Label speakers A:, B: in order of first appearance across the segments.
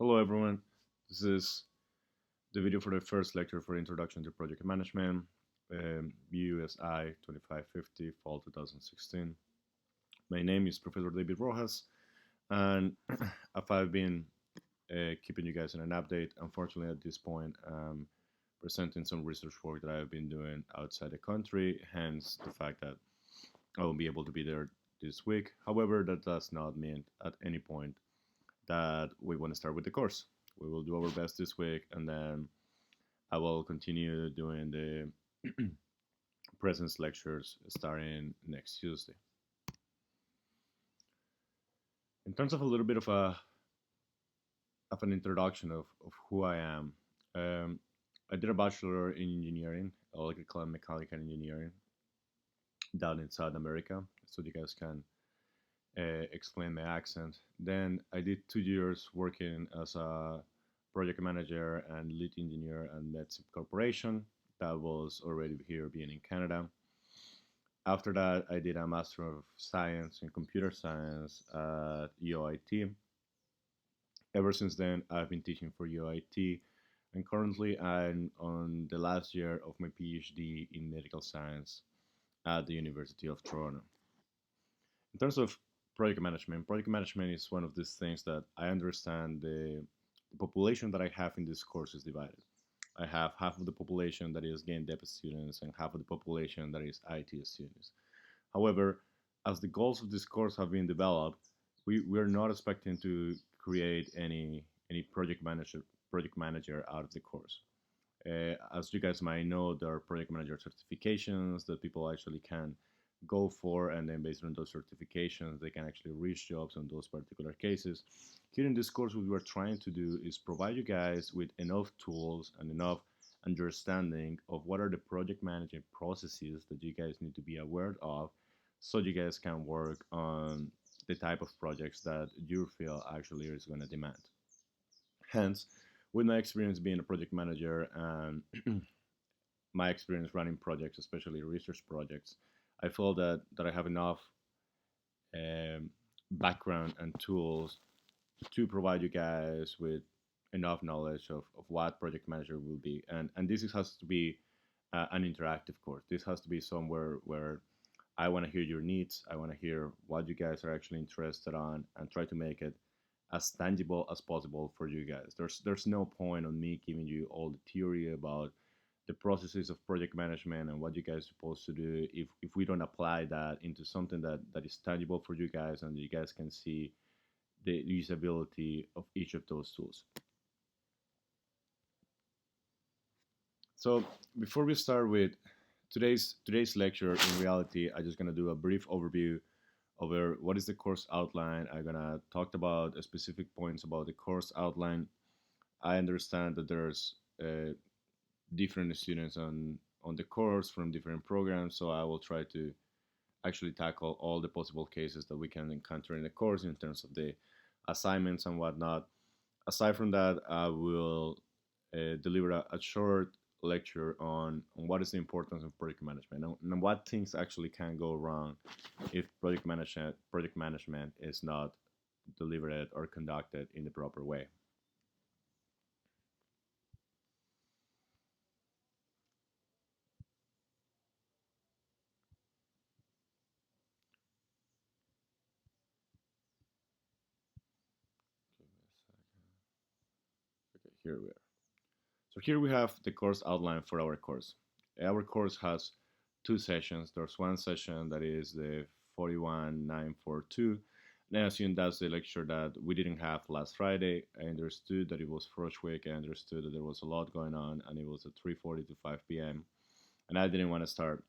A: Hello everyone, this is the video for the first lecture for Introduction to Project Management, USI 2550, Fall 2016. My name is Professor David Rojas, and if I've been keeping you guys in an update, unfortunately at this point, presenting some research work that I've been doing outside the country, hence the fact that I won't be able to be there this week. However, that does not mean at any point that we want to start with the course. We will do our best this week, and then I will continue doing the presence lectures starting next Tuesday. In terms of a little bit of an introduction of who I am, I did a bachelor in engineering, electrical and mechanical engineering, down in South America, so you guys can explain my accent. Then I did 2 years working as a project manager and lead engineer at MedSip Corporation. That was already here being in Canada. After that, I did a Master of Science in Computer Science at UIT. Ever since then, I've been teaching for UIT, and currently I'm on the last year of my PhD in medical science at the University of Toronto. In terms of project management is one of these things that I understand the population that I have in this course is divided. I have half of the population that is game dev students and half of the population that is IT students. However, as the goals of this course have been developed, we're not expecting to create any project manager out of the course. As you guys might know, there are project manager certifications that people actually can go for, and then based on those certifications they can actually reach jobs on those particular cases. Here in this course, what we are trying to do is provide you guys with enough tools and enough understanding of what are the project management processes that you guys need to be aware of, so you guys can work on the type of projects that your field actually is going to demand. Hence, with my experience being a project manager and my experience running projects, especially research projects, I feel that I have enough background and tools to provide you guys with enough knowledge of what project manager will be. And this has to be an interactive course. This has to be somewhere where I want to hear your needs. I want to hear what you guys are actually interested on and try to make it as tangible as possible for you guys. There's no point on me giving you all the theory about the processes of project management and what you guys are supposed to do if we don't apply that into something that is tangible for you guys and you guys can see the usability of each of those tools. So before we start with today's lecture, in reality, I'm just gonna do a brief overview over what is the course outline. I'm gonna talk about specific points about the course outline. I understand that there's different students on the course from different programs, so I will try to actually tackle all the possible cases that we can encounter in the course in terms of the assignments and whatnot. Aside from that, I will deliver a short lecture on what is the importance of project management and what things actually can go wrong if project management is not delivered or conducted in the proper way. Okay, here we are. So here we have the course outline for our course. Our course has 2 sessions. There's one session that is the 41942. And I assume that's the lecture that we didn't have last Friday. I understood that it was first week. I understood that there was a lot going on, and it was at 3:40 to 5 p.m. And I didn't want to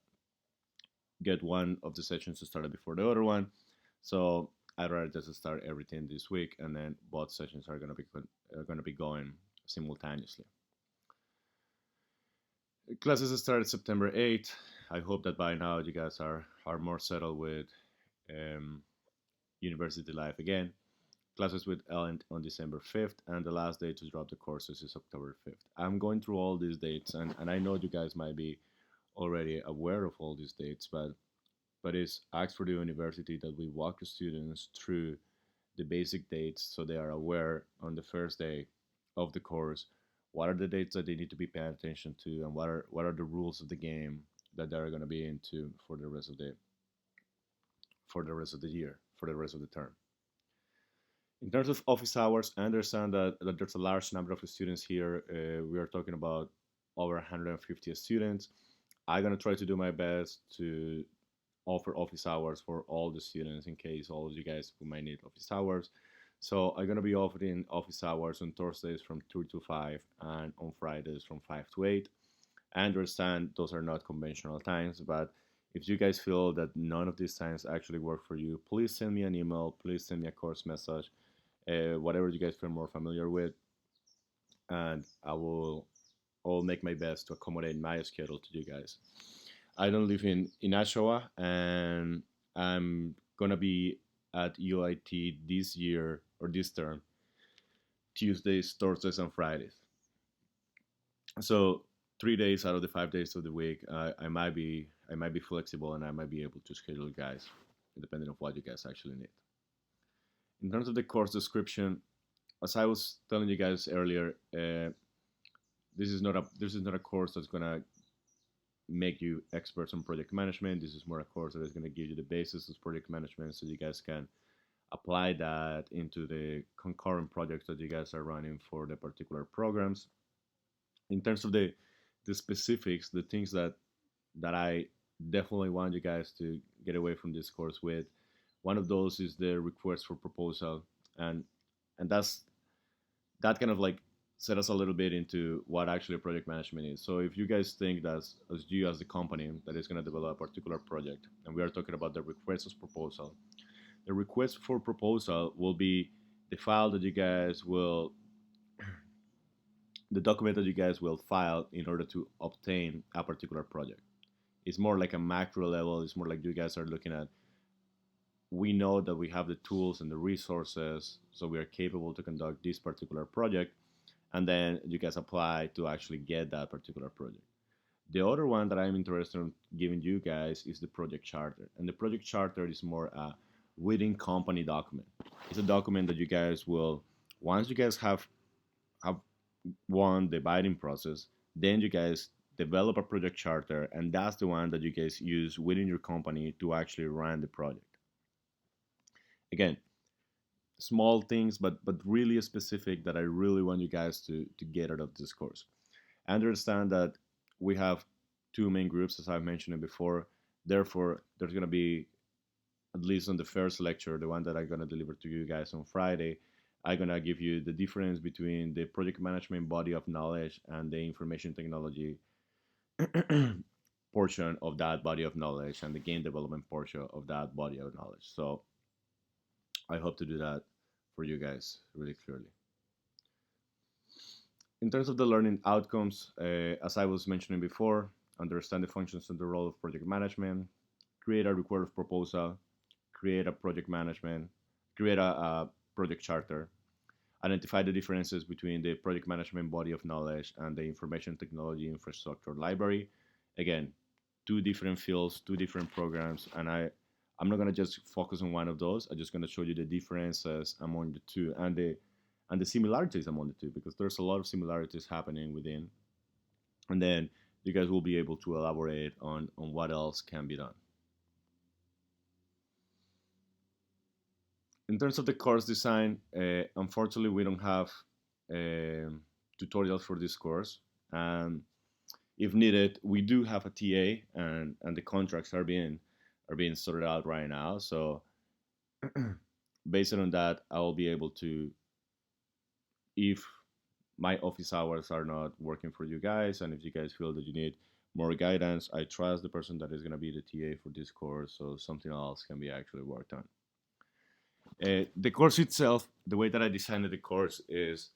A: get one of the sessions to start before the other one. So I'd rather just start everything this week, and then both sessions are going to be going simultaneously. Classes started September 8th. I hope that by now you guys are more settled with university life again. Classes will end on December 5th, and the last day to drop the courses is October 5th. I'm going through all these dates, and I know you guys might be already aware of all these dates, but it's asked for the university that we walk the students through the basic dates so they are aware on the first day of the course what are the dates that they need to be paying attention to, and what are the rules of the game that they're going to be into for the rest of the year, for the rest of the term. In terms of office hours, I understand that there's a large number of students here. We are talking about over 150 students. I'm gonna try to do my best to offer office hours for all the students in case all of you guys who might need office hours. So I'm gonna be offering office hours on Thursdays from 2 to 5 and on Fridays from 5 to 8. I understand those are not conventional times, but if you guys feel that none of these times actually work for you, please send me an email, please send me a course message, whatever you guys feel more familiar with, and I will make my best to accommodate my schedule to you guys. I don't live in Oshawa, and I'm gonna be at UIT this year or this term, Tuesdays, Thursdays, and Fridays. So 3 days out of the 5 days of the week, I might be flexible and I might be able to schedule guys, depending on what you guys actually need. In terms of the course description, as I was telling you guys earlier, this is not a course that's gonna make you experts on project management. This is more a course that is gonna give you the basis of project management, so you guys can apply that into the concurrent projects that you guys are running for the particular programs. In terms of the specifics, the things that I definitely want you guys to get away from this course with, one of those is the request for proposal, and that kind of like set us a little bit into what actually project management is. So if you guys think that as you as the company that is going to develop a particular project, and we are talking about the request for proposal, the request for proposal will be the file that you guys will, the document that you guys will file in order to obtain a particular project. It's more like a macro level. It's more like you guys are looking at, we know that we have the tools and the resources, so we are capable to conduct this particular project, and then you guys apply to actually get that particular project. The other one that I'm interested in giving you guys is the project charter, and the project charter is more a within company document. It's a document that you guys will, once you guys have won the bidding process, then you guys develop a project charter, and that's the one that you guys use within your company to actually run the project. Again, small things, but really specific that I really want you guys to get out of this course. I understand that we have two main groups, as I've mentioned it before. Therefore, there's going to be, at least on the first lecture, the one that I'm going to deliver to you guys on Friday, I'm going to give you the difference between the project management body of knowledge and the information technology portion of that body of knowledge, and the game development portion of that body of knowledge. So I hope to do that for you guys really clearly. In terms of the learning outcomes, as I was mentioning before, understand the functions and the role of project management, create a record of proposal, create a project management, create a project charter, identify the differences between the project management body of knowledge and the information technology infrastructure library. Again, two different fields, two different programs, and I'm not gonna just focus on one of those. I'm just gonna show you the differences among the two and the similarities among the two, because there's a lot of similarities happening within. And then you guys will be able to elaborate on what else can be done. In terms of the course design, unfortunately, we don't have tutorials for this course. And if needed, we do have a TA, and the contracts are being sorted out right now. So based on that, I will be able to, if my office hours are not working for you guys, and if you guys feel that you need more guidance, I trust the person that is going to be the TA for this course, so something else can be actually worked on. The course itself, the way that I designed the course is,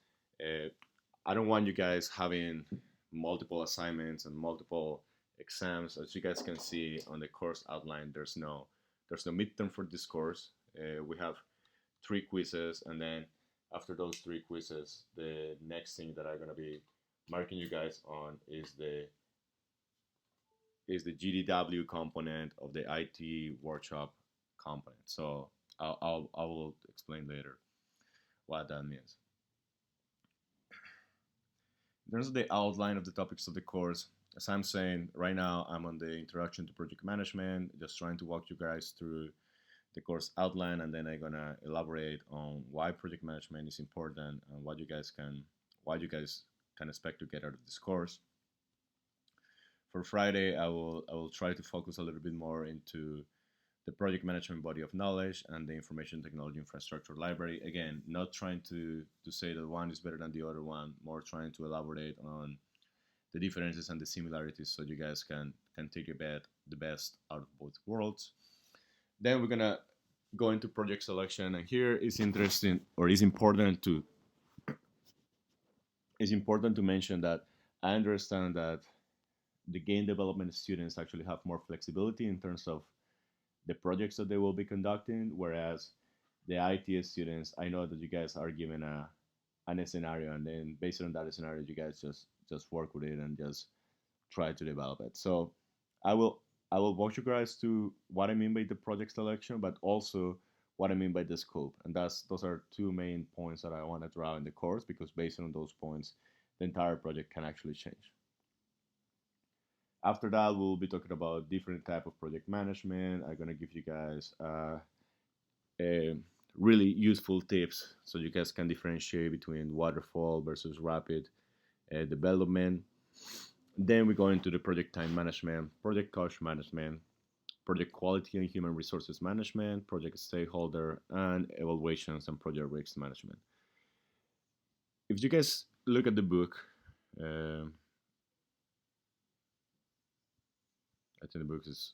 A: I don't want you guys having multiple assignments and multiple exams. As you guys can see on the course outline, there's no midterm for this course. We have 3 quizzes, and then after those 3 quizzes, the next thing that I'm gonna be marking you guys on is the GDW component of the IT workshop component. So I will explain later what that means. In terms of the outline of the topics of the course, as I'm saying right now, I'm on the introduction to project management, just trying to walk you guys through the course outline, and then I'm gonna elaborate on why project management is important and what you guys can expect to get out of this course. For Friday, I will try to focus a little bit more into the project management body of knowledge and the information technology infrastructure library. Again, not trying to say that one is better than the other one, more trying to elaborate on the differences and the similarities so you guys can take the best out of both worlds. Then we're gonna go into project selection, and here is interesting or is important to mention that I understand that the game development students actually have more flexibility in terms of the projects that they will be conducting, whereas the IT students, I know that you guys are given a scenario, and then based on that scenario, you guys just work with it and just try to develop it. So I will I will walk you guys to what I mean by the project selection, but also what I mean by the scope, and those are two main points that I want to draw in the course because based on those points, the entire project can actually change. After that, we'll be talking about different type of project management. I'm gonna give you guys uh, really useful tips so you guys can differentiate between waterfall versus rapid development. Then we go into the project time management, project cost management, project quality and human resources management, project stakeholder, and evaluations and project risk management. If you guys look at the book, uh, I think the book is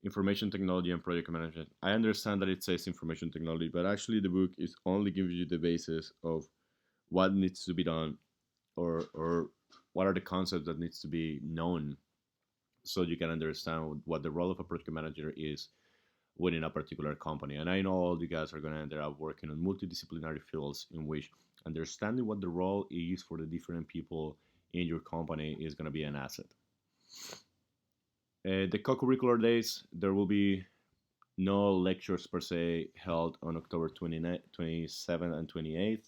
A: Information Technology and Project Management. I understand that it says Information Technology, but actually the book is only giving you the basis of what needs to be done or what are the concepts that needs to be known so you can understand what the role of a project manager is within a particular company. And I know all you guys are going to end up working on multidisciplinary fields in which understanding what the role is for the different people in your company is going to be an asset. The co-curricular days, there will be no lectures per se held on October 29, 27th and 28th.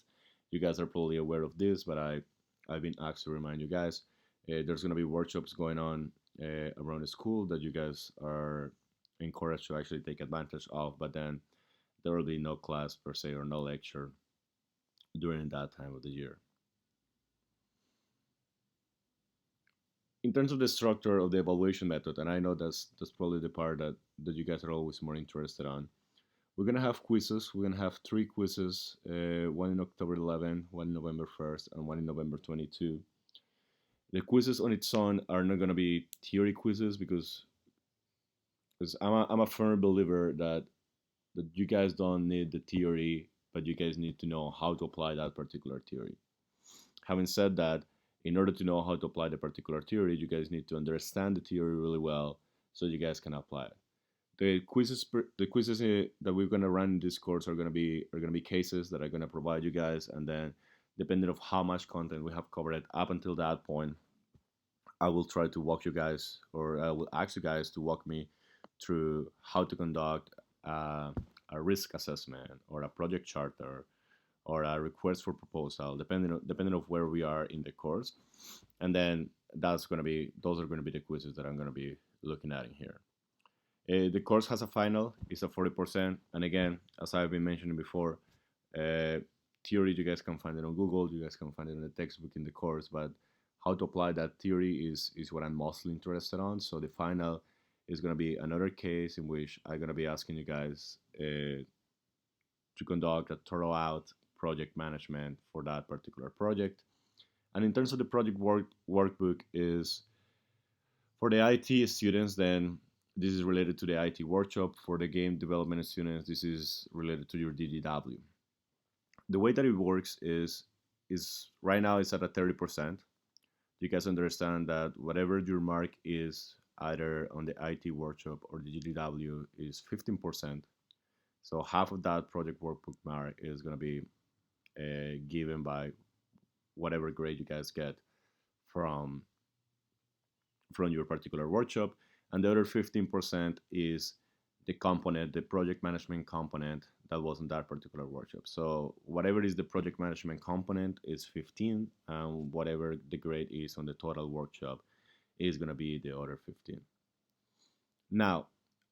A: You guys are probably aware of this, but I've been asked to remind you guys. There's going to be workshops going on around the school that you guys are encouraged to actually take advantage of, but then there will be no class per se or no lecture during that time of the year. In terms of the structure of the evaluation method, and I know that's probably the part that you guys are always more interested on. We're gonna have quizzes. We're gonna have three quizzes, one in October 11, one in November 1st, and one in November 22. The quizzes on its own are not gonna be theory quizzes because I'm a firm believer that you guys don't need the theory, but you guys need to know how to apply that particular theory. Having said that, in order to know how to apply the particular theory, you guys need to understand the theory really well so you guys can apply it. The quizzes that we're gonna run in this course are gonna be cases that I'm gonna provide you guys, and then depending of how much content we have covered up until that point, I will try to walk you guys, or I will ask you guys to walk me through how to conduct a risk assessment or a project charter or a request for proposal, depending on where we are in the course, and then those are gonna be the quizzes that I'm gonna be looking at in here. The course has a final, it's a 40%, and again, as I've been mentioning before, uh, theory you guys can find it on Google, you guys can find it in the textbook in the course, but how to apply that theory is what I'm mostly interested on. So the final is going to be another case in which I'm going to be asking you guys to conduct a thorough out project management for that particular project. And in terms of the project workbook is for the IT students, then this is related to the IT workshop. For the game development students, this is related to your DDW. The way that it works is right now it's at a 30%. You guys understand that whatever your mark is, either on the IT workshop or the DDW, is 15%. So half of that project workbook mark is going to be given by whatever grade you guys get from from your particular workshop, and the other 15% is the component, the project management component that was in that particular workshop. So whatever is the project management component is 15, and whatever the grade is on the total workshop is going to be the other 15. Now,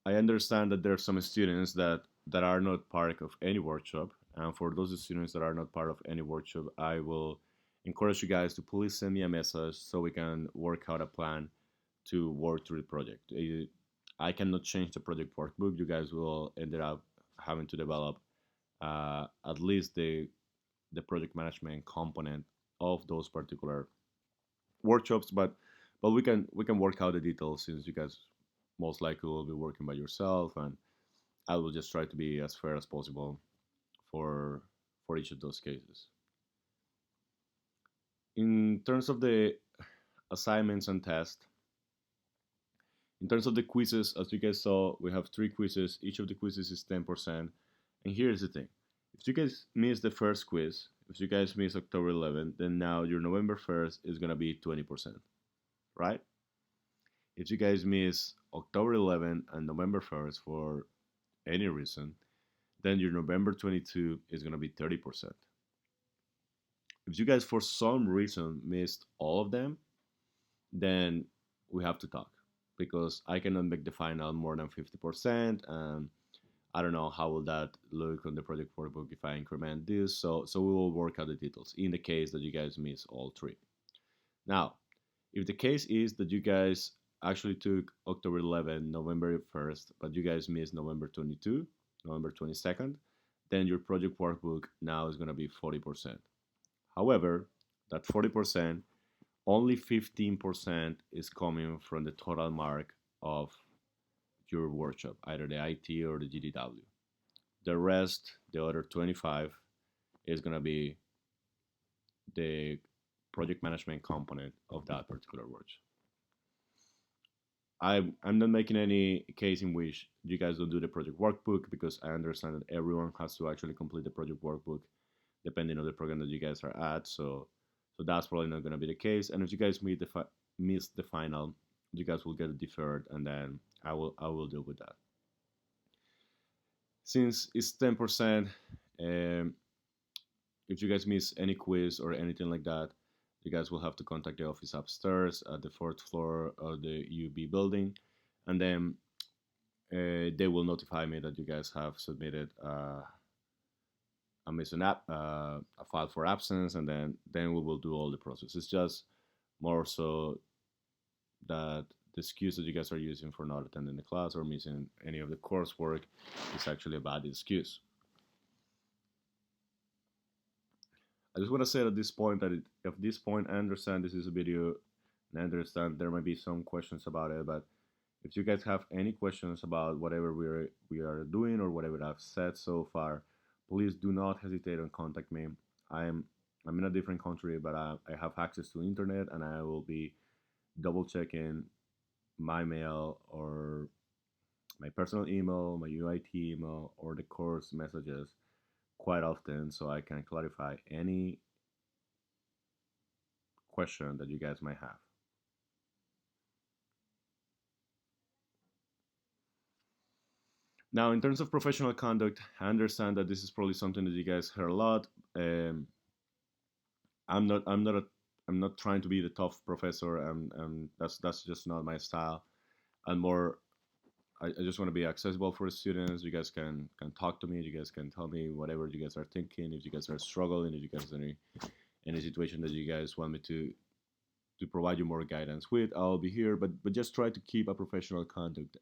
A: I understand that there are some students that are not part of any workshop, and for those students that are not part of any workshop, I will encourage you guys to please send me a message so we can work out a plan to work through the project. I cannot change the project workbook. You guys will end up having to develop at least the project management component of those particular workshops, but we can work out the details since you guys most likely will be working by yourself, and I will just try to be as fair as possible for each of those cases. In terms of the assignments and tests, in terms of the quizzes, as you guys saw, we have 3 quizzes. Each of the quizzes is 10%. And here's the thing. If you guys miss the first quiz, if you guys miss October 11th, then now your November 1st is going to be 20%, right? If you guys miss October 11th and November 1st for any reason, then your November 22 is going to be 30%. If you guys for some reason missed all of them, then we have to talk because I cannot make the final more than 50%, and I don't know how will that look on the project workbook if I increment this. So we will work out the details in the case that you guys miss all 3. Now, if the case is that you guys actually took October 11, November 1st, but you guys missed November 22, November 22nd, then your project workbook now is going to be 40%. However, that 40%, only 15% is coming from the total mark of your workshop, either the IT or the GDW. The rest, the other 25, is going to be the project management component of that particular workshop. I'm not making any case in which you guys don't do the project workbook because I understand that everyone has to actually complete the project workbook depending on the program that you guys are at. So that's probably not going to be the case. And if you guys miss the final, you guys will get it deferred, and then I will deal with that. Since it's 10%, if you guys miss any quiz or anything like that, you guys will have to contact the office upstairs at the 4th floor of the UB building, and then they will notify me that you guys have submitted a missing a file for absence, and then we will do all the process. It's just more so that the excuse that you guys are using for not attending the class or missing any of the coursework is actually a bad excuse. I just want to say at this point that at this point, I understand this is a video, and I understand there might be some questions about it, but if you guys have any questions about whatever we are doing or whatever I've said so far, please do not hesitate and contact me. I'm in a different country, but I have access to internet, and I will be double checking my mail or my personal email, my UIT email, or the course messages quite often so I can clarify any question that you guys might have. Now, in terms of professional conduct, I understand that this is probably something that you guys heard a lot. I'm not trying to be the tough professor, and that's just not my style. And more, I just want to be accessible for the students. You guys can talk to me. You guys can tell me whatever you guys are thinking. If you guys are struggling, if you guys are in any situation that you guys want me to provide you more guidance with, I'll be here. But just try to keep a professional conduct.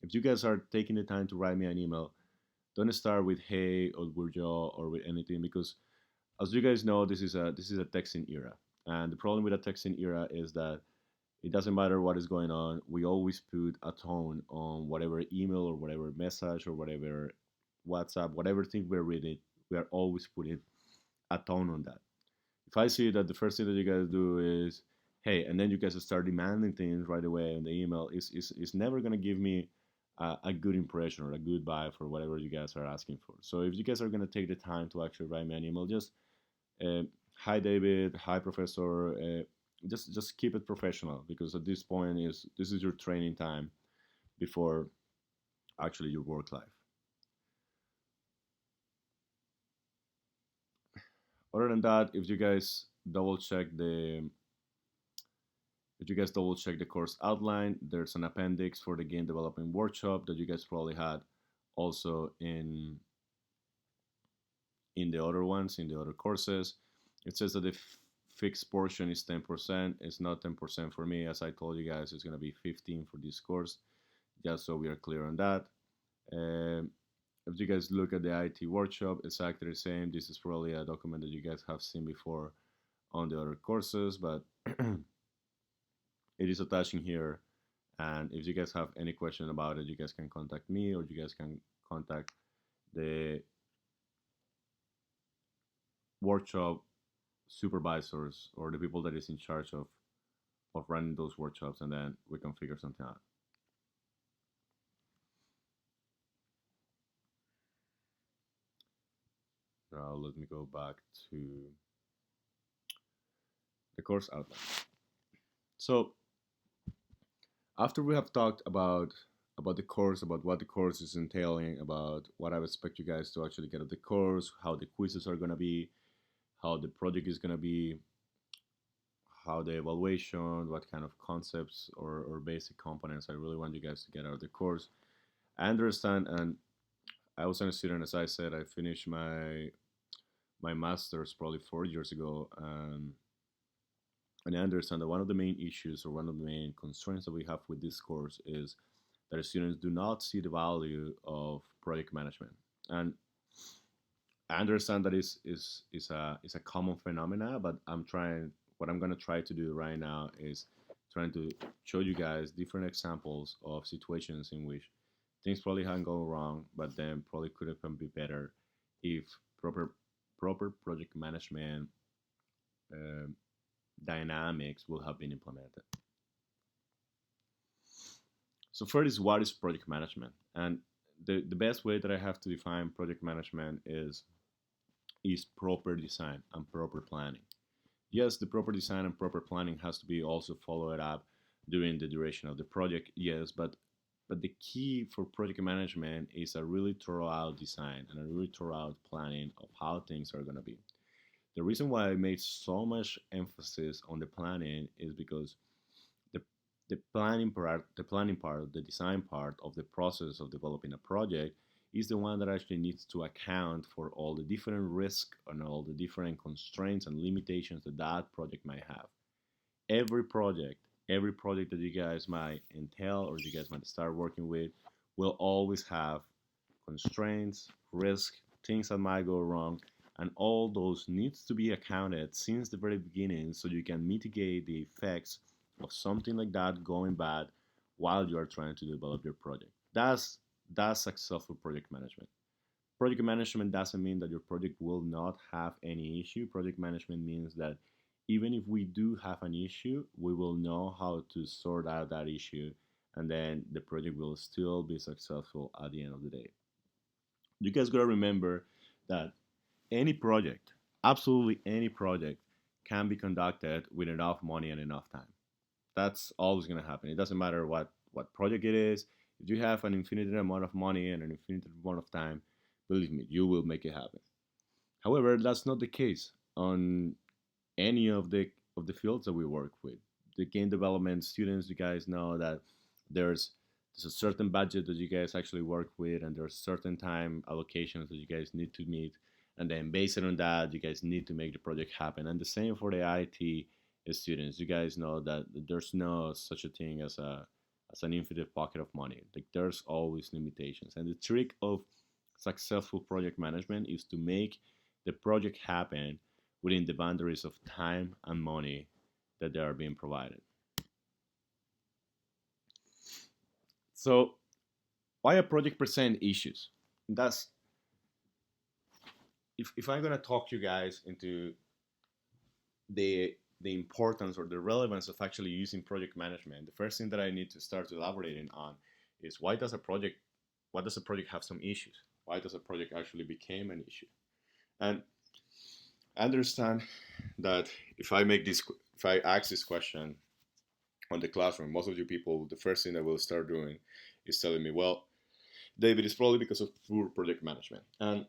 A: If you guys are taking the time to write me an email, don't start with hey or Burjo or with anything, because as you guys know, this is a texting era, and the problem with a texting era is that it doesn't matter what is going on. We always put a tone on whatever email or whatever message or whatever WhatsApp, whatever thing we're reading. We are always putting a tone on that. If I see that the first thing that you guys do is hey, and then you guys start demanding things right away in the email, is never gonna give me a good impression or a good vibe for whatever you guys are asking for. So if you guys are gonna take the time to actually write me an email, just hi David, hi Professor. just keep it professional, because at this point this is your training time before actually your work life. Other than that, double check the if you guys double check the course outline, there's an appendix for the game development workshop that you guys probably had also in the other ones, in the other courses. It says that the fixed portion is 10%. It's not 10% for me. As I told you guys, it's going to be 15 for this course, just so we are clear on that. Um, if you guys look at the IT workshop, it's exactly the same. This is probably a document that you guys have seen before on the other courses, but it is attaching here. And if you guys have any question about it, you guys can contact me, or you guys can contact the workshop supervisors or the people that is in charge of running those workshops, and then we can figure something out. Now let me go back to the course outline. So after we have talked about the course, about what the course is entailing, about what I expect you guys to actually get out of the course, how the quizzes are gonna be, how the project is gonna be, how the evaluation, what kind of concepts or basic components I really want you guys to get out of the course. I understand, and I was a student, as I said, I finished my master's probably 4 years ago, and I understand that one of the main issues or one of the main constraints that we have with this course is that students do not see the value of project management. And I understand that is a common phenomena, but what I'm gonna try to do right now is trying to show you guys different examples of situations in which things probably haven't gone wrong, but then probably could have been better if proper project management um dynamics will have been implemented. So first is, what is project management? And the best way that I have to define project management is proper design and proper planning. Yes, the proper design and proper planning has to be also followed up during the duration of the project. Yes, but the key for project management is a really thorough out design and a really thorough out planning of how things are going to be. The reason why I made so much emphasis on the planning is because the the planning part, the design part of the process of developing a project is the one that actually needs to account for all the different risks and all the different constraints and limitations that that project might have. Every project, every project that you guys might entail or you guys might start working with will always have constraints, risk, things that might go wrong, and all those needs to be accounted since the very beginning so you can mitigate the effects of something like that going bad while you are trying to develop your project. That's successful project management. Project management doesn't mean that your project will not have any issue. Project management means that even if we do have an issue, we will know how to sort out that issue, and then the project will still be successful at the end of the day. You guys gotta remember that any project, absolutely any project, can be conducted with enough money and enough time. That's always gonna happen. It doesn't matter what project it is. If you have an infinite amount of money and an infinite amount of time, believe me, you will make it happen. However, that's not the case on any of the fields that we work with. The game development students, you guys know that there's there's a certain budget that you guys actually work with, and there's certain time allocations that you guys need to meet, and then based on that, you guys need to make the project happen. And the same for the IT students. You guys know that there's no such a thing as an infinite pocket of money. Like there's always limitations, and the trick of successful project management is to make the project happen within the boundaries of time and money that they are being provided. So, why a project present issues? That's if I'm gonna talk you guys into the importance or the relevance of actually using project management, the first thing that I need to start elaborating on is why does a project have some issues? Why does a project actually become an issue? And I understand that if I make this if I ask this question on the classroom, most of you people, the first thing that will start doing is telling me, well, David, it's probably because of poor project management. And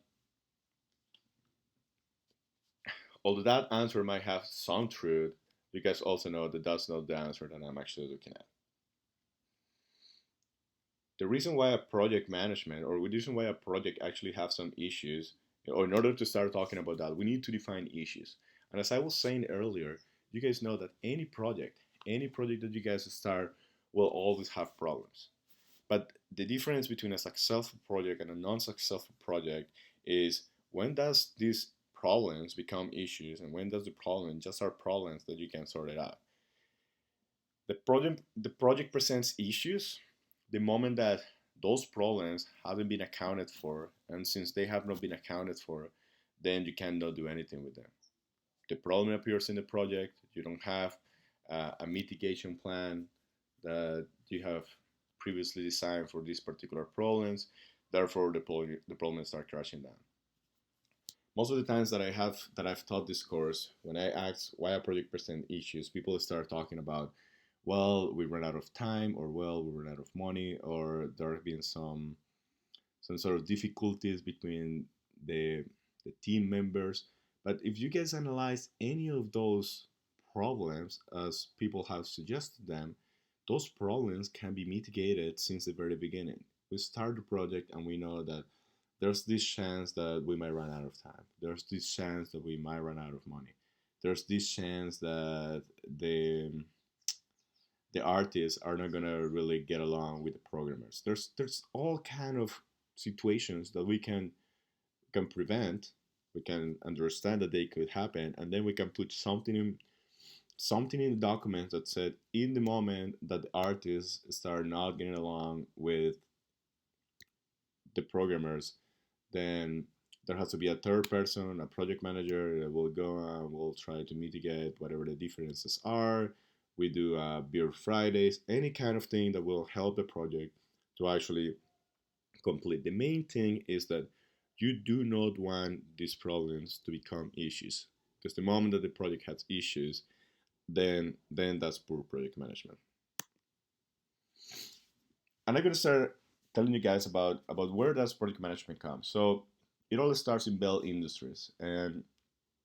A: although that answer might have some truth, you guys also know that that's not the answer that I'm actually looking at. The reason why a project management or the reason why a project actually have some issues, or in order to start talking about that, we need to define issues. And as I was saying earlier, you guys know that any project that you guys start will always have problems. But the difference between a successful project and a non-successful project is when does these problems become issues and when does the problem just are problems that you can sort it out. The project presents issues the moment that those problems haven't been accounted for, and since they have not been accounted for, then you cannot do anything with them. The problem appears in the project, you don't have a mitigation plan that you have previously designed for these particular problems, therefore the problems start crashing down. Most of the times that I've taught this course, when I ask why a project present issues, people start talking about, well, we ran out of time, or well, we ran out of money, or there have been some sort of difficulties between the the team members. But if you guys analyze any of those problems as people have suggested them, those problems can be mitigated since the very beginning. We start the project and we know that there's this chance that we might run out of time. There's this chance that we might run out of money. There's this chance that the artists are not gonna really get along with the programmers. There's all kind of situations that we can prevent. We can understand that they could happen, and then we can put something in the document that said in the moment that the artists start not getting along with the programmers, then there has to be a third person, a project manager that will go and will try to mitigate whatever the differences are. We do beer Fridays, any kind of thing that will help the project to actually complete. The main thing is that you do not want these problems to become issues, because the moment that the project has issues, then that's poor project management. And I'm gonna start telling you guys about where does project management come. So it all starts in Bell Industries, and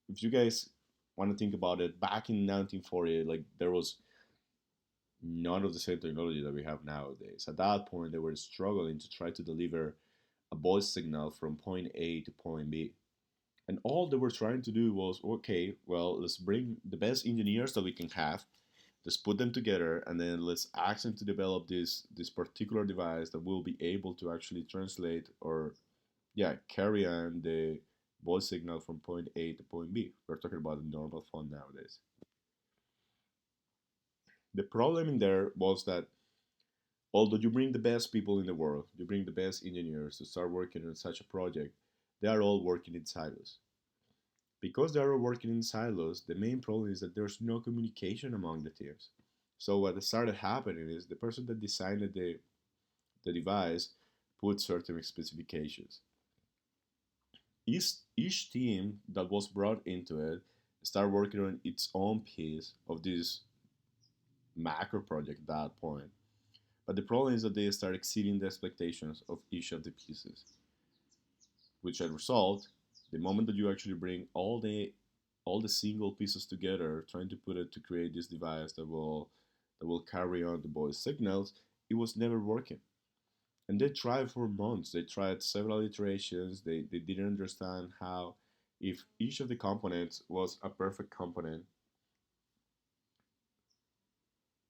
A: if you guys want to think about it, back in 1940, like there was none of the same technology that we have nowadays. At that point, they were struggling to try to deliver a voice signal from point A to point B. And all they were trying to do was, okay, well, let's bring the best engineers that we can have, let's put them together, and then let's ask them to develop this particular device that will be able to actually translate or, yeah, carry on the voice signal from point A to point B. We're talking about a normal phone nowadays. The problem in there was that although you bring the best people in the world, you bring the best engineers to start working on such a project, they are all working in silos. Because they are working in silos, the main problem is that there's no communication among the teams. So what started happening is the person that designed the device put certain specifications. Each team that was brought into it started working on its own piece of this macro project at that point. But the problem is that they start exceeding the expectations of each of the pieces, which as a result, the moment that you actually bring all the single pieces together, trying to put it to create this device that will carry on the voice signals, it was never working. And they tried for months. They tried several iterations. They didn't understand how, if each of the components was a perfect component,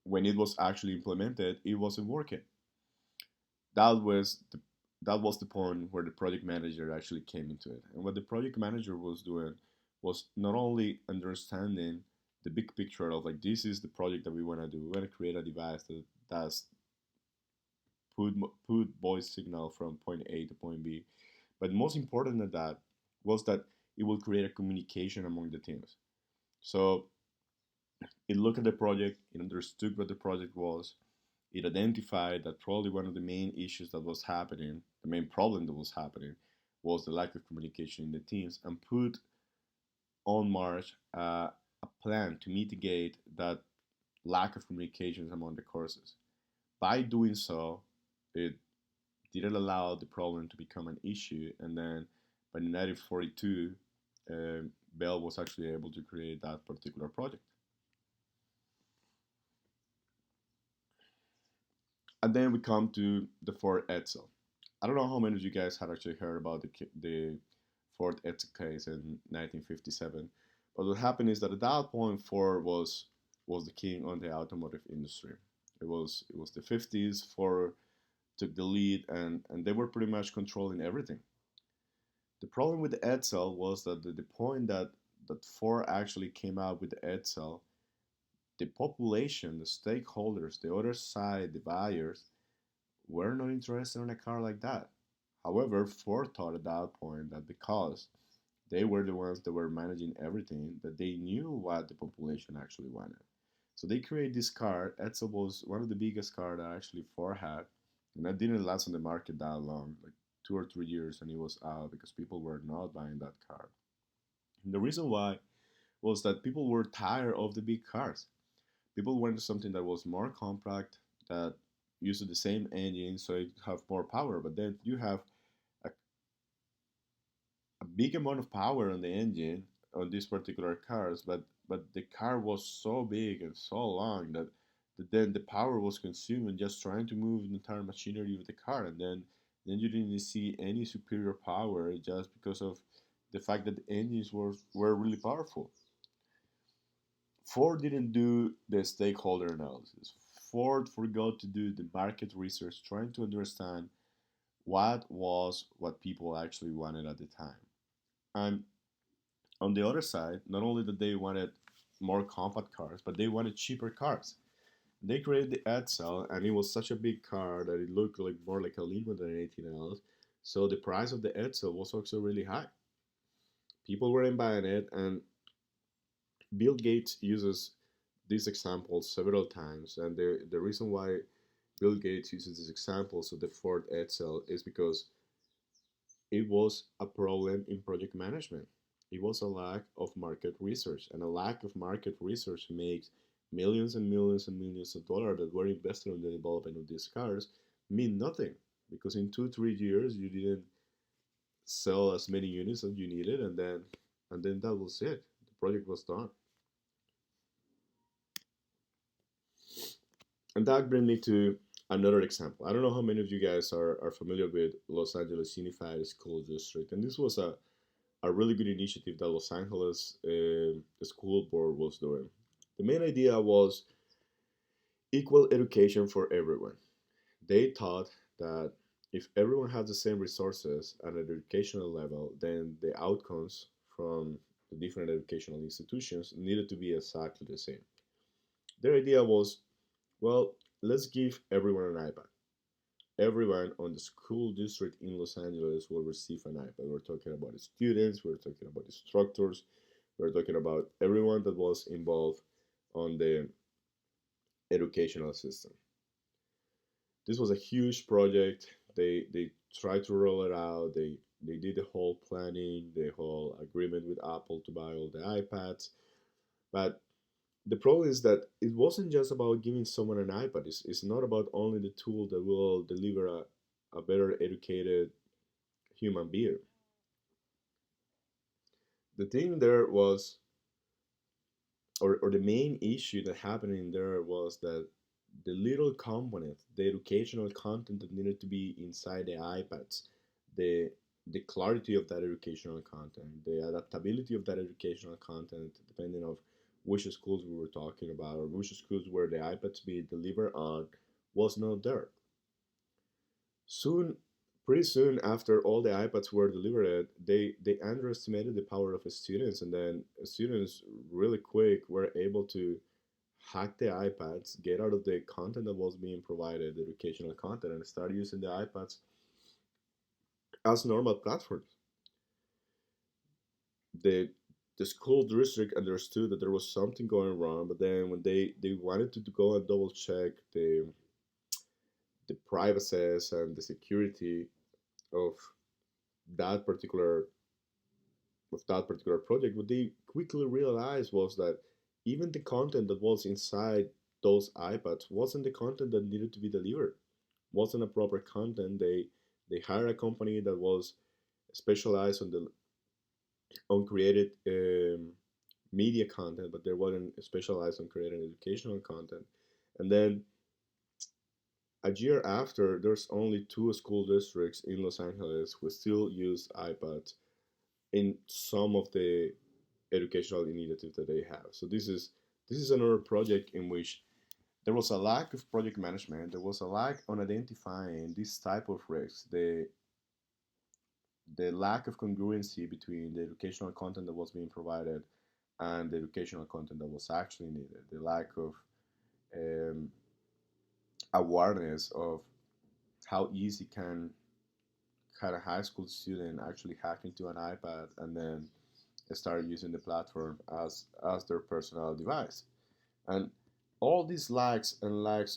A: when it was actually implemented, it wasn't working. That was the point where the project manager actually came into it. And what the project manager was doing was not only understanding the big picture of like this is the project that we want to do. We want to create a device that does put voice signal from point A to point B. But most important than that was that it will create a communication among the teams. So it looked at the project, it understood what the project was, it identified that probably one of the main issues that was happening, the main problem that was happening, was the lack of communication in the teams, and put on march a a plan to mitigate that lack of communications among the courses. By doing so, it didn't allow the problem to become an issue, and then by 1942, Bell was actually able to create that particular project. And then we come to the Ford Edsel. I don't know how many of you guys had actually heard about the Ford Edsel case in 1957, but what happened is that at that point Ford was the king on the automotive industry. It was the 50s. Ford took the lead, and they were pretty much controlling everything. The problem with the Edsel was that the point that Ford actually came out with the Edsel, the population, the stakeholders, the other side, the buyers, were not interested in a car like that. However, Ford thought at that point that because they were the ones that were managing everything, that they knew what the population actually wanted. So they created this car. Edsel was one of the biggest cars that actually Ford had, and that didn't last on the market that long, like 2 or 3 years, and it was out because people were not buying that car. And the reason why was that people were tired of the big cars. People wanted something that was more compact, that used the same engine so it have more power. But then you have a, a big amount of power on the engine on these particular cars, but the car was so big and so long that then the power was consumed in just trying to move the entire machinery of the car, and then you didn't see any superior power just because of the fact that the engines were really powerful. Ford didn't do the stakeholder analysis. Ford forgot to do the market research, trying to understand what people actually wanted at the time. And on the other side, not only did they wanted more compact cars, but they wanted cheaper cars. They created the Edsel, and it was such a big car that it looked like more like a limo than anything else. So the price of the Edsel was also really high. People weren't buying it, and Bill Gates uses this example several times, and the reason why Bill Gates uses these examples of the Ford Edsel is because it was a problem in project management. It was a lack of market research, and a lack of market research makes millions and millions and millions of dollars that were invested in the development of these cars mean nothing, because in 2 3 years you didn't sell as many units as you needed, and then that was it. The project was done. And that brings me to another example. I don't know how many of you guys are familiar with Los Angeles Unified School District, and this was a really good initiative that Los Angeles School Board was doing. The main idea was equal education for everyone. They thought that if everyone has the same resources at an educational level, then the outcomes from the different educational institutions needed to be exactly the same. Their idea was, well, let's give everyone an iPad. Everyone on the school district in Los Angeles will receive an iPad. We're talking about the students, we're talking about instructors, we're talking about everyone that was involved on the educational system. This was a huge project. They tried to roll it out. They did the whole planning, the whole agreement with Apple to buy all the iPads. But the problem is that it wasn't just about giving someone an iPad. It's not about only the tool that will deliver a better educated human being. The thing there was, or the main issue that happened in there was that the little component, the educational content that needed to be inside the iPads, the the clarity of that educational content, the adaptability of that educational content, depending of which schools we were talking about or which schools where the iPads be delivered on, was not there. Soon, pretty soon after all the iPads were delivered, they underestimated the power of the students, and then students really quick were able to hack the iPads, get out of the content that was being provided, the educational content, and start using the iPads as normal platforms. The the school district understood that there was something going wrong, but then when they wanted to go and double check the privacies and the security of that particular that particular project, what they quickly realized was that
B: even the content that was inside those iPads wasn't the content that needed to be delivered. Wasn't a proper content. They hired a company that was specialized on created media content, but they wasn't specialized on creating educational content. And then a year after, there's only two school districts in Los Angeles who still use iPads in some of the educational initiatives that they have. So this is another project in which there was a lack of project management. There was a lack on identifying this type of risks. The lack of congruency between the educational content that was being provided and the educational content that was actually needed. The lack of um, awareness of how easy can a high school student actually hack into an iPad and then start using the platform as their personal device. And all these lacks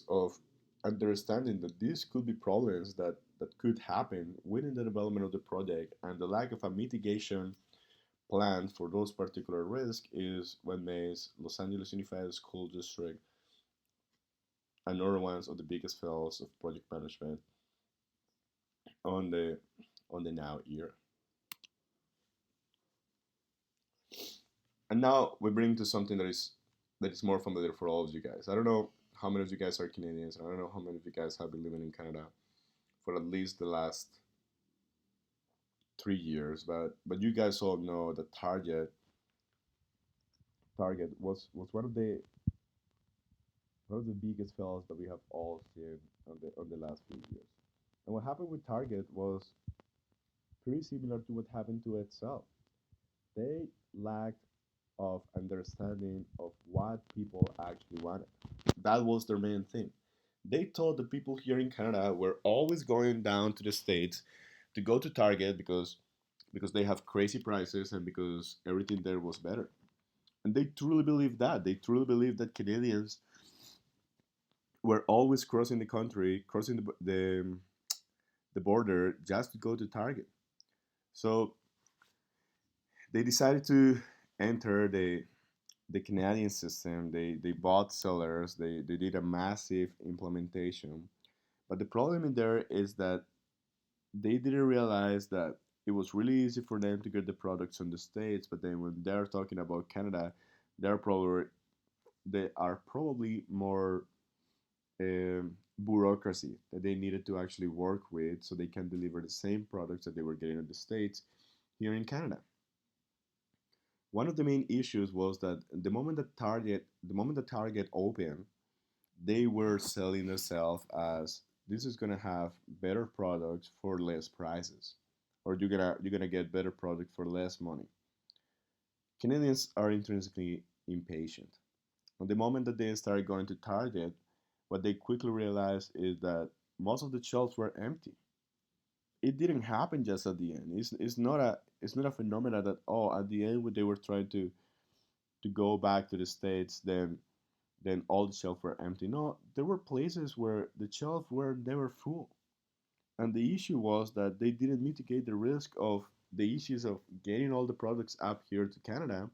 B: of understanding that these could be problems that could happen within the development of the project, and the lack of a mitigation plan for those particular risks is what makes Los Angeles Unified School District another one of the biggest fails of project management on the now year. And now we bring to something that is more familiar for all of you guys. I don't know how many of you guys are Canadians. I don't know how many of you guys have been living in Canada for at least the last 3 years, but you guys all know that Target was one of the biggest fails that we have all seen on the last few years. And what happened with Target was pretty similar to what happened to itself. They lacked of understanding of what people actually wanted. That was their main thing. They thought the people here in Canada were always going down to the States to go to Target because they have crazy prices and because everything there was better. And they truly believe that. They truly believe that Canadians were always crossing the country, crossing the border just to go to Target. So they decided to enter the Canadian system. They bought sellers. They did a massive implementation. But the problem in there is that they didn't realize that it was really easy for them to get the products on the States, but then when they're talking about Canada, they are probably more bureaucracy that they needed to actually work with so they can deliver the same products that they were getting in the States here in Canada. One of the main issues was that the moment that Target opened, they were selling themselves as this is gonna have better products for less prices, or you're gonna get better product for less money. Canadians are intrinsically impatient. On the moment that they started going to Target, what they quickly realized is that most of the shelves were empty. It didn't happen just at the end. It's not a phenomenon that at the end when they were trying to go back to the States, then all the shelves were empty. No, there were places where the shelves were never full. And the issue was that they didn't mitigate the risk of the issues of getting all the products up here to Canada.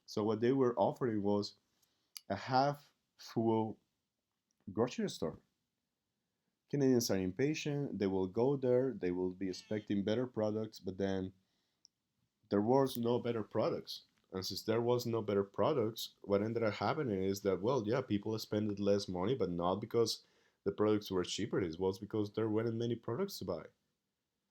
B: So what they were offering was a half full grocery store. Canadians are impatient, they will go there, they will be expecting better products, but then there was no better products. And since there was no better products, what ended up happening is that, well, yeah, people spended less money, but not because the products were cheaper. It was because there weren't many products to buy.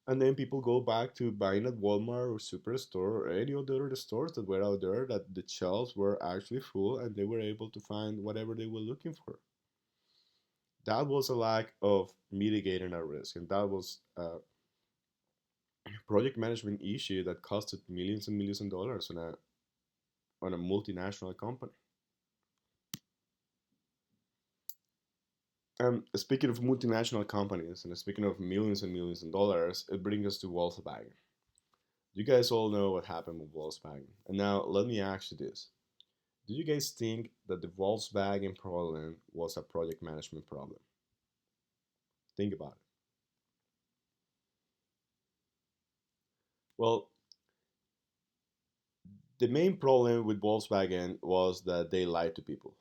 B: And then people go back to buying at Walmart or Superstore or any of the other stores that were out there that the shelves were actually full and they were able to find whatever they were looking for. That was a lack of mitigating a risk, and that was a project management issue that costed millions and millions of dollars on a multinational company. Speaking of multinational companies and speaking of millions and millions of dollars, it brings us to Volkswagen. You guys all know what happened with Volkswagen. And now let me ask you this. Do you guys think that the Volkswagen problem was a project management problem? Think about it. Well, The main problem with Volkswagen was that they lied to people,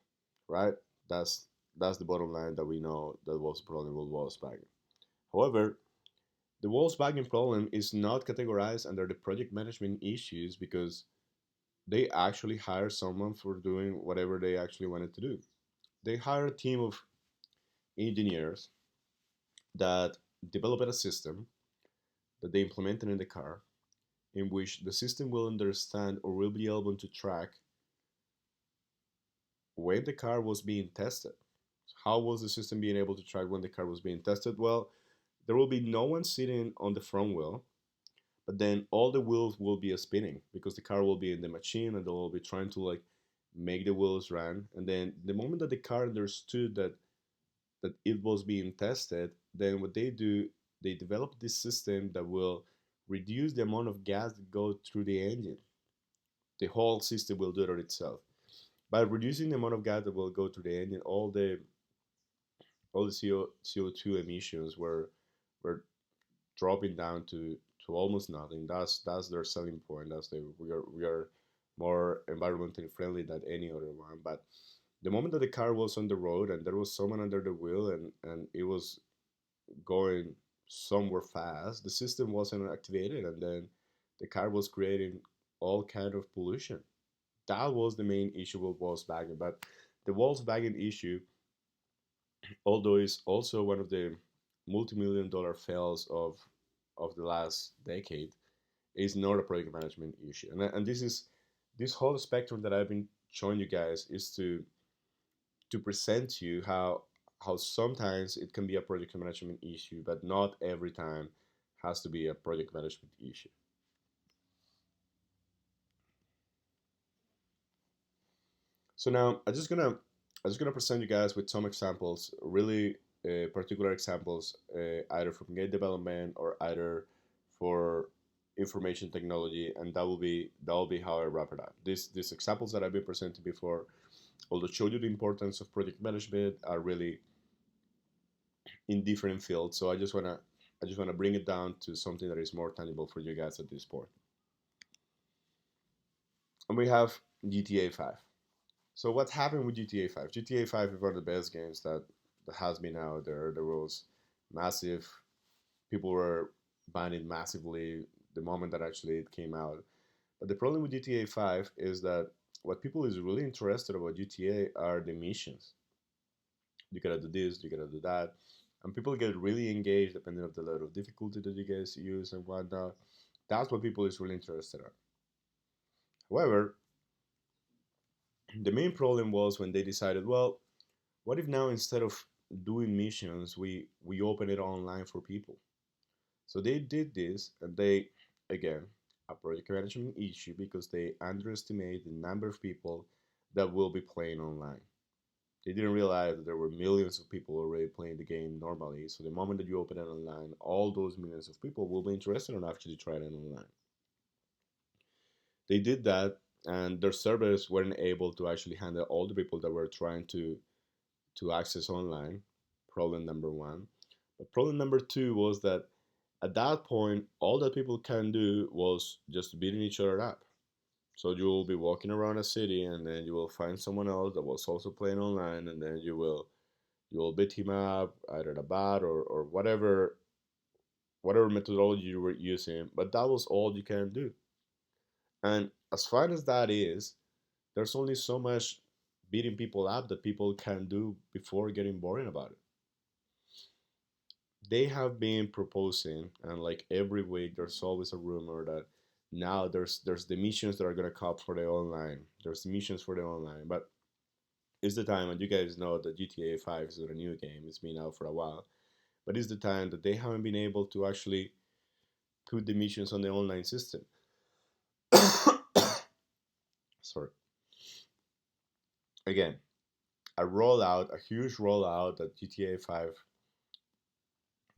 B: right? That's that's the bottom line that we know that was the problem with Volkswagen. However, the Volkswagen problem is not categorized under the project management issues because they actually hired someone for doing whatever they actually wanted to do. They hired a team of engineers that developed a system that they implemented in the car in which the system will understand or will be able to track when the car was being tested. How was the system being able to track when the car was being tested? Well, there will be no one sitting on the front wheel, but then all the wheels will be spinning because the car will be in the machine and they will be trying to like make the wheels run. And then the moment that the car understood that it was being tested, then what they do, they develop this system that will reduce the amount of gas that goes through the engine. The whole system will do it itself. By reducing the amount of gas that will go through the engine, all the CO2 emissions were dropping down to almost nothing. That's their selling point. That's we are more environmentally friendly than any other one. But the moment that the car was on the road and there was someone under the wheel and it was going somewhere fast, the system wasn't activated, and then the car was creating all kind of pollution. That was the main issue with Volkswagen. But the Volkswagen issue, although is also one of the multi-million-dollar fails of the last decade, is not a project management issue. And this is this whole spectrum that I've been showing you guys is to present to you how sometimes it can be a project management issue, but not every time has to be a project management issue. So now I'm just gonna present you guys with some examples, really particular examples, either from game development or either for information technology, and that will be how I wrap it up. These examples that I've been presenting before, although show you the importance of project management, are really in different fields. So I just wanna bring it down to something that is more tangible for you guys at this point. And we have GTA 5. So what happened with GTA 5? GTA 5 is one of the best games that has been out there. There was massive people were buying it massively the moment that actually it came out. But the problem with GTA 5 is that what people is really interested about GTA are the missions. You gotta do this, you gotta do that. And people get really engaged depending on the level of difficulty that you guys use and whatnot. That's what people is really interested in. However, the main problem was when they decided, well, what if now instead of doing missions, we open it online for people? So they did this, and they again a project management issue because they underestimate the number of people that will be playing online. They didn't realize that there were millions of people already playing the game normally. So the moment that you open it online, all those millions of people will be interested in actually trying it online. They did that, and their servers weren't able to actually handle all the people that were trying to access online. Problem number one. But problem number two was that at that point, all that people can do was just beating each other up. So you will be walking around a city, and then you will find someone else that was also playing online, and then you will beat him up, either a bot or whatever methodology you were using. But that was all you can do. And as fine as that is, there's only so much beating people up that people can do before getting boring about it. They have been proposing, and like every week there's always a rumor that now there's the missions that are gonna come for the online. There's the missions for the online, but it's the time, and you guys know that GTA 5 is not a new game. It's been out for a while, but it's the time that they haven't been able to actually put the missions on the online system. Sorry. Again, a huge rollout that GTA 5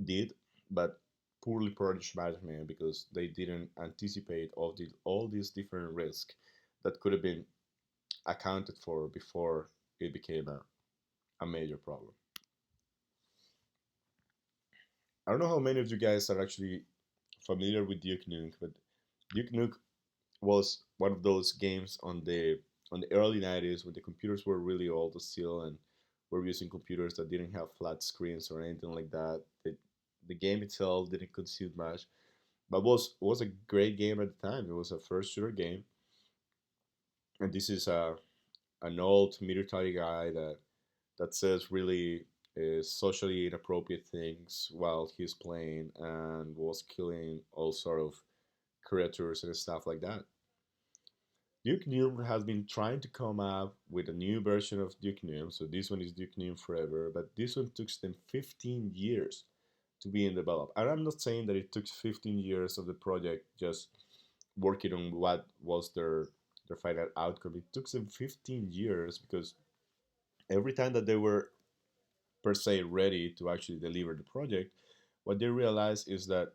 B: did, but poorly project management because they didn't anticipate all these different risks that could have been accounted for before it became a major problem. I don't know how many of you guys are actually familiar with Duke Nuke, but Duke Nuke was one of those games on the early 90s when the computers were really old still and were using computers that didn't have flat screens or anything like that. The game itself didn't consume much, but was a great game at the time. It was a first shooter game, and this is an old military guy that says really socially inappropriate things while he's playing and was killing all sort of creatures and stuff like that. Duke Nukem has been trying to come up with a new version of Duke Nukem, so this one is Duke Nukem Forever, but this one took them 15 years to be in develop. And I'm not saying that it took 15 years of the project just working on what was their final outcome. It took them 15 years because every time that they were per se ready to actually deliver the project, what they realized is that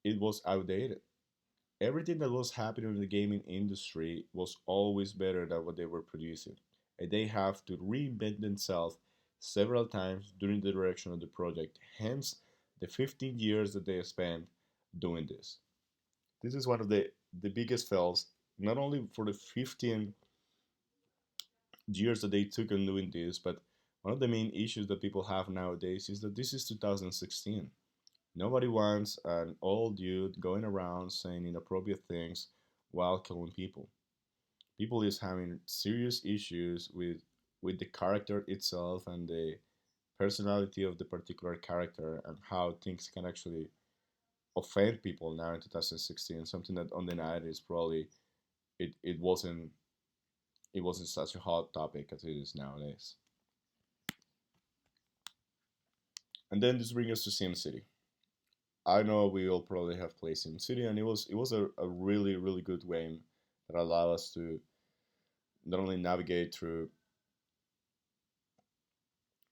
B: it was outdated. Everything that was happening in the gaming industry was always better than what they were producing. And they have to reinvent themselves several times during the direction of the project. Hence, the 15 years that they spent doing this. This is one of the biggest fails, not only for the 15 years that they took on doing this, but one of the main issues that people have nowadays is that this is 2016. Nobody wants an old dude going around saying inappropriate things while killing people. People is having serious issues with the character itself and the personality of the particular character and how things can actually offend people now in 2016. Something that on the 90s probably it wasn't such a hot topic as it is nowadays. And then this brings us to SimCity. I know we all probably have played SimCity, and it was a really really good game that allowed us to not only navigate through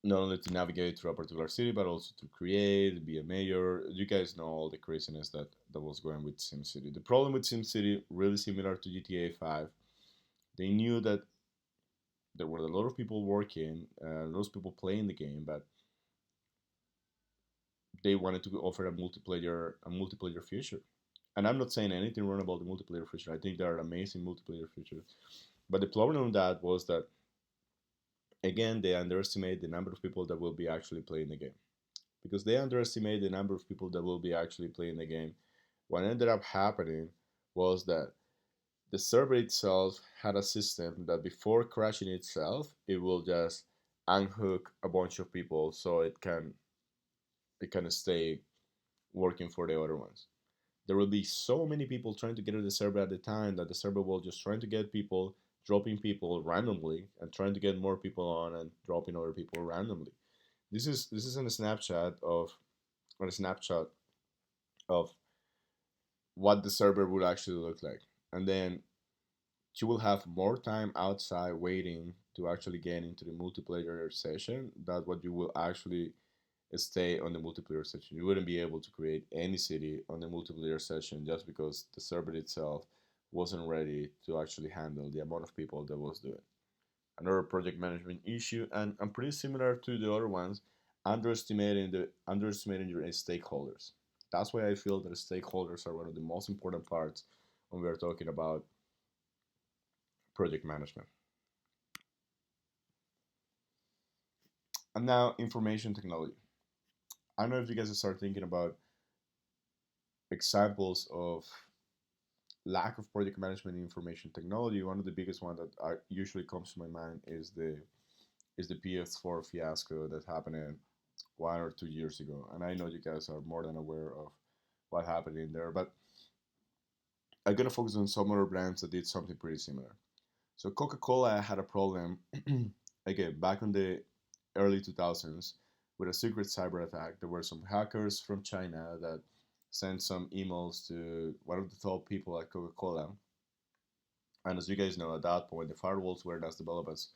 B: not only to navigate through a particular city, but also to create, be a mayor. You guys know all the craziness that was going with SimCity. The problem with SimCity, really similar to GTA 5, they knew that there were a lot of people working, those people playing the game, but they wanted to offer a multiplayer feature. And I'm not saying anything wrong about the multiplayer feature. I think there are amazing multiplayer features. But the problem with that was that again they underestimate the number of people that will be actually playing the game. Because they underestimate the number of people that will be actually playing the game. What ended up happening was that the server itself had a system that before crashing itself, it will just unhook a bunch of people so it can stay working for the other ones. There will be so many people trying to get to the server at the time that the server will just trying to get people, dropping people randomly, and trying to get more people on and dropping other people randomly. This is a snapshot of or a snapshot of what the server would actually look like. And then you will have more time outside waiting to actually get into the multiplayer session. That's what you will actually stay on the multiplayer session. You wouldn't be able to create any city on the multiplayer session just because the server itself wasn't ready to actually handle the amount of people that was doing. Another project management issue, and pretty similar to the other ones, underestimating your stakeholders. That's why I feel that stakeholders are one of the most important parts when we are talking about project management. And now information technology. I don't know if you guys start thinking about examples of lack of project management in information technology. One of the biggest one that usually comes to my mind is the PS4 fiasco that happened 1 or 2 years ago. And I know you guys are more than aware of what happened in there, but I'm gonna focus on some other brands that did something pretty similar. So Coca-Cola had a problem again back in the early 2000s with a secret cyber attack. There were some hackers from China that sent some emails to one of the top people at Coca-Cola. And as you guys know, at that point, the firewalls were as developed as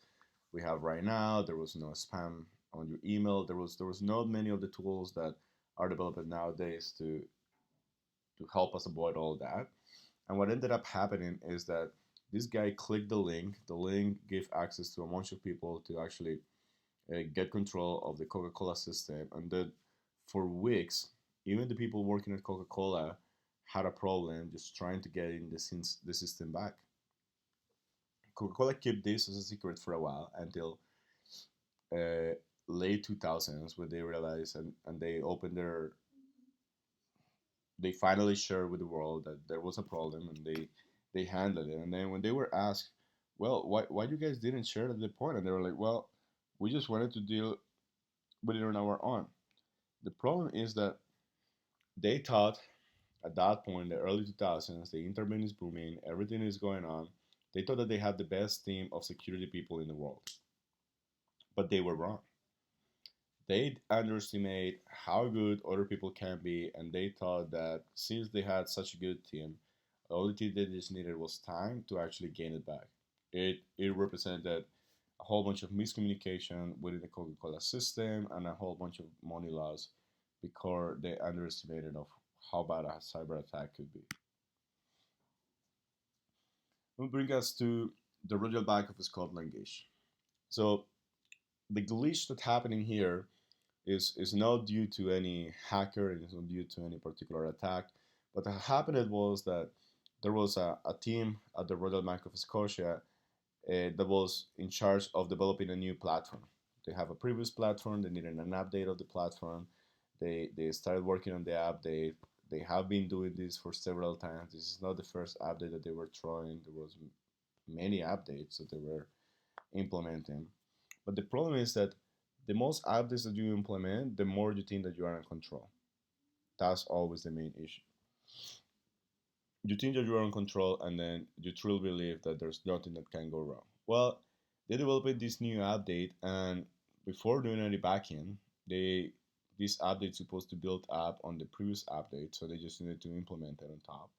B: we have right now. There was no spam on your email. There was not many of the tools that are developed nowadays to help us avoid all that. And what ended up happening is that this guy clicked the link. The link gave access to a bunch of people to actually get control of the Coca-Cola system. And then for weeks, even the people working at Coca-Cola had a problem just trying to get in the system back. Coca-Cola kept this as a secret for a while until uh, late 2000s when they realized and they opened they finally shared with the world that there was a problem and they handled it. And then when they were asked, well, why you guys didn't share at the point? And they were like, well, we just wanted to deal with it on our own. The problem is that they thought at that point, in the early 2000s, the internet is booming, everything is going on. They thought that they had the best team of security people in the world, but they were wrong. They underestimate how good other people can be, and they thought that since they had such a good team, all the thing they just needed was time to actually gain it back. It represented a whole bunch of miscommunication within the Coca-Cola system and a whole bunch of money loss because they underestimated of how bad a cyber attack could be. Will bring us to the Royal Bank of Scotland glitch. So the glitch that's happening here is not due to any hacker, it is not due to any particular attack. What happened was that there was a team at the Royal Bank of Scotia that was in charge of developing a new platform. They have a previous platform, they needed an update of the platform. They started working on the update. They have been doing this for several times. This is not the first update that they were trying. There was many updates that they were implementing. But the problem is that the most updates that you implement, the more you think that you are in control. That's always the main issue. You think that you are in control, and then you truly believe that there's nothing that can go wrong. Well, they developed this new update, and before doing any backend, they this update supposed to build up on the previous update, so they just needed to implement it on top.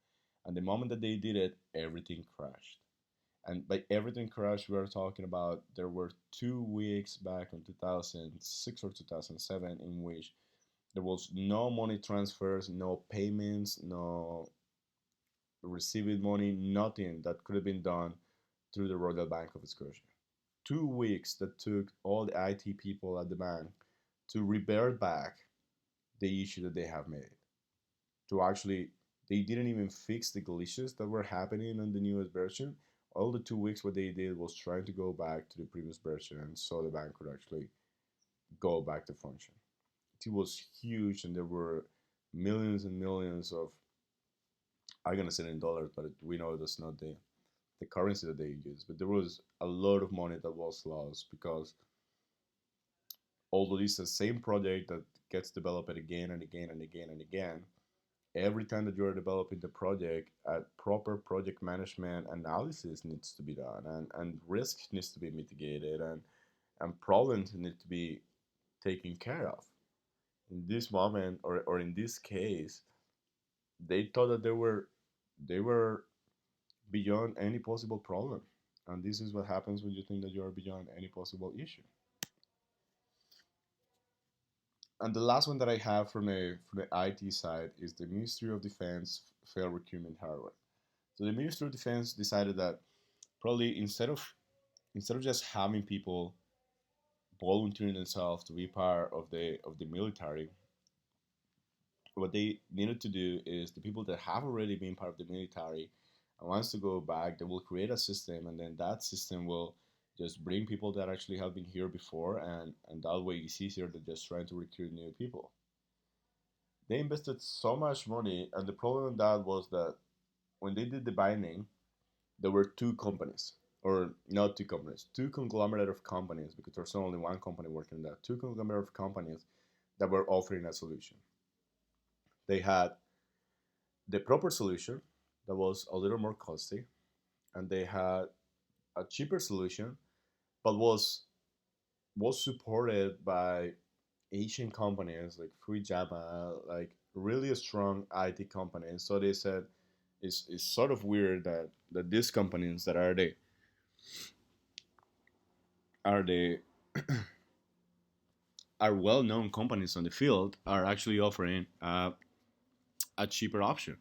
B: And the moment that they did it, everything crashed. And by everything crashed, we are talking about there were 2 weeks back in 2006 or 2007 in which there was no money transfers, no payments, no receiving money, nothing that could have been done through the Royal Bank of Scotia. 2 weeks that took all the IT people at the bank to revert back the issue that they have made. To actually, they didn't even fix the glitches that were happening on the newest version. All the 2 weeks what they did was trying to go back to the previous version so the bank could actually go back to function. It was huge and there were millions and millions of, I'm gonna say it in dollars, but we know that's not the currency that they use. But there was a lot of money that was lost because although it's the same project that gets developed again and again and again and again, every time that you're developing the project, a proper project management analysis needs to be done and risk needs to be mitigated and problems need to be taken care of. In this moment or in this case, they thought that they were beyond any possible problem. And this is what happens when you think that you are beyond any possible issue. And the last one that I have from the IT side is the Ministry of Defense failed recruitment hardware. So the Ministry of Defense decided that probably instead of just having people volunteering themselves to be part of the military, what they needed to do is the people that have already been part of the military and wants to go back, they will create a system, and then that system will just bring people that actually have been here before, and that way it's easier than just trying to recruit new people. They invested so much money, and the problem with that was that when they did the binding, there were two companies, or not two companies, two conglomerate of companies, because there's only one company working on that, two conglomerate of companies that were offering a solution. They had the proper solution that was a little more costly, and they had a cheaper solution, but was supported by Asian companies like Fujama, like really strong IT companies. So they said it's sort of weird that these companies that are the are well-known companies on the field are actually offering a cheaper option.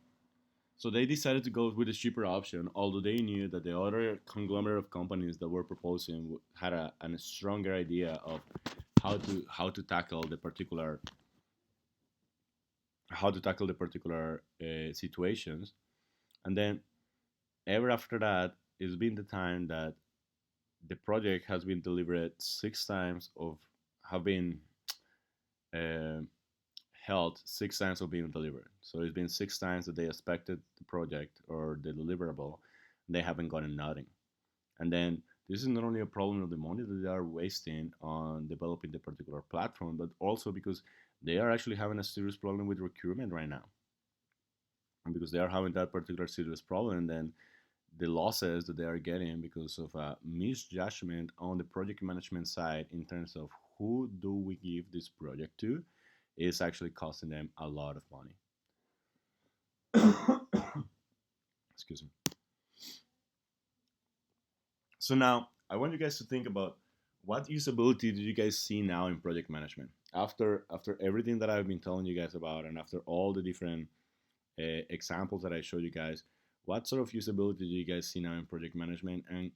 B: So they decided to go with the cheaper option, although they knew that the other conglomerate of companies that were proposing had a stronger idea of how to tackle the particular
A: how to tackle the particular situations. And then ever after that, it's been the time that the project has been delivered 6 times of have been uh, held 6 times of being delivered. So it's been 6 times that they expected the project or the deliverable, and they haven't gotten nothing. And then this is not only a problem of the money that they are wasting on developing the particular platform, but also because they are actually having a serious problem with recruitment right now. And because they are having that particular serious problem, then the losses that they are getting because of a misjudgment on the project management side in terms of who do we give this project to is actually costing them a lot of money. Excuse me. So now I want you guys to think about what usability do you guys see now in project management after everything that I've been telling you guys about, and after all the different examples that I showed you guys. What sort of usability do you guys see now in project management, and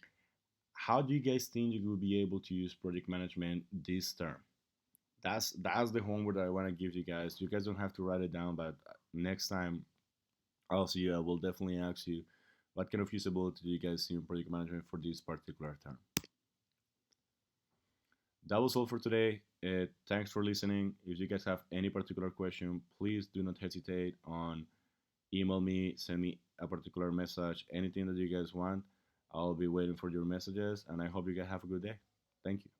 A: how do you guys think you will be able to use project management this term? That's the homework that I want to give you guys. You guys don't have to write it down, but next time I'll see you, I will definitely ask you what kind of usability do you guys see in project management for this particular term. That was all for today. Thanks for listening. If you guys have any particular question, please do not hesitate on email me, send me a particular message, anything that you guys want. I'll be waiting for your messages, and I hope you guys have a good day. Thank you.